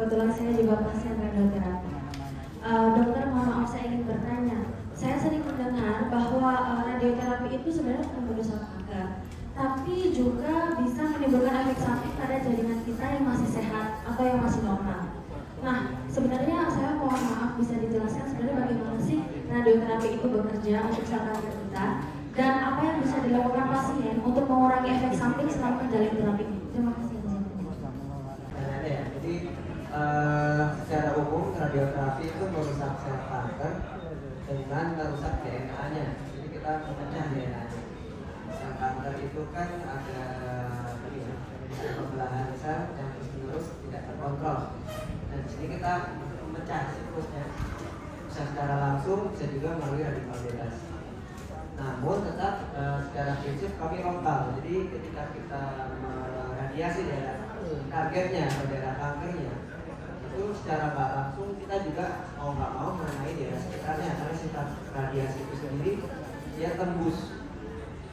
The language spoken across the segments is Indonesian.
kebetulan saya juga pasien radioterapi. Dokter, mohon maaf saya ingin bertanya. Saya sering mendengar bahwa radioterapi itu sebenarnya bukan merusak kanker, tapi juga bisa menimbulkan efek samping pada jaringan kita yang masih sehat atau yang masih normal. Nah, sebenarnya saya mohon maaf bisa dijelaskan sebenarnya bagaimana sih radioterapi itu bekerja untuk sel kanker kita dan apa yang bisa dilakukan pasien untuk mengurangi efek samping selama menjalani terapi ini. Terima kasih. Ya, jadi secara umum radioterapi itu merusak sel kanker dengan merusak DNA-nya. Jadi kita memecah DNA-nya. Sel kanker itu kan ada pembelahan sel yang terus-menerus tidak terkontrol. Dan di sini kita memecah siklusnya. Bisa secara langsung, bisa juga melalui radikal bebas. Namun tetap secara prinsip kami lokal. Jadi ketika kita meradiasi daerah targetnya atau daerah kankernya, itu secara nggak langsung kita juga mau nggak mau mengenai daerah sekitarnya, karena sifat radiasi itu sendiri dia tembus.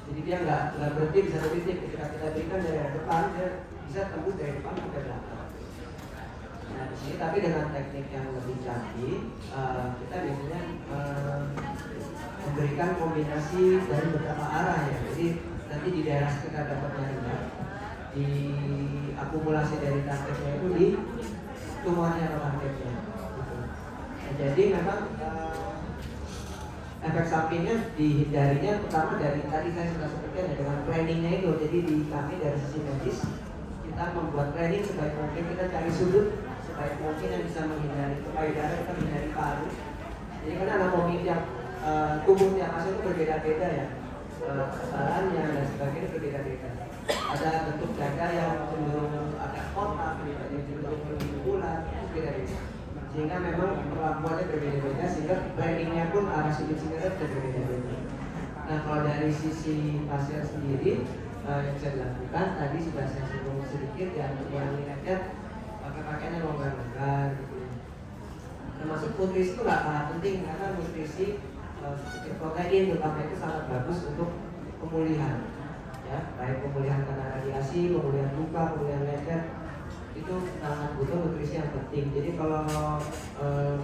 Jadi dia nggak berhenti di satu titik. Ketika kita berikan dari depan, dia bisa tembus dari depan sampai belakang. Nah di sini tapi dengan teknik yang lebih canggih, kita biasanya memberikan kombinasi dari beberapa arah ya. Jadi nanti di daerah sekitar dapatnya rendah, di akumulasi dari targetnya itu di tumornya atau targetnya. Gitu. Nah, jadi memang efek sampingnya dihindarinya pertama dari tadi saya sudah sebutkan ya, dengan planningnya itu. Jadi di kami dari sisi medis kita membuat planning sebaik mungkin, kita cari sudut sebaik mungkin yang bisa menghindari payudara, kita menghindari paru. Jadi karena anatomi tiap tubuh tiap pasien itu berbeda-beda ya, kekebalannya dan sebagainya berbeda-beda. Ada bentuk dada yang cenderung agak kotak, ada yang cenderung lebih bulat, itu beda-beda. Sehingga memang perlakuannya berbeda-beda, sehingga planningnya pun arah sudut sinirnya berbeda-beda. Nah kalau dari sisi pasien sendiri yang bisa dilakukan tadi sudah saya singgung sedikit ya, untuk mengurangi lengket pakai pakaian yang longgar-longgar gitu. Termasuk nutrisi itu nggak kalah penting, karena nutrisi seperti protein terutama itu sangat bagus untuk pemulihan ya, baik pemulihan karena radiasi, pemulihan luka, pemulihan lengket, itu sangat butuh nutrisi yang penting. Jadi kalau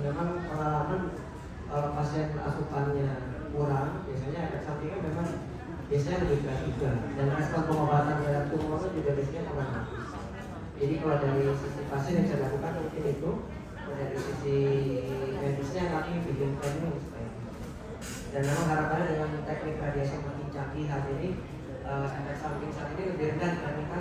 memang pengalaman kalau pasien asupannya kurang, biasanya efek sampingnya memang biasanya lebih berat juga, dan respon pengobatan terhadap tumornya juga biasanya kurang bagus. Jadi kalau dari sisi pasien yang saya lakukan mungkin itu, dari sisi medisnya kami bikin planning supaya itu. Dan memang harapannya dengan teknik radiasi makin canggih saat ini, efek samping saat ini lebih rendah dibandingkan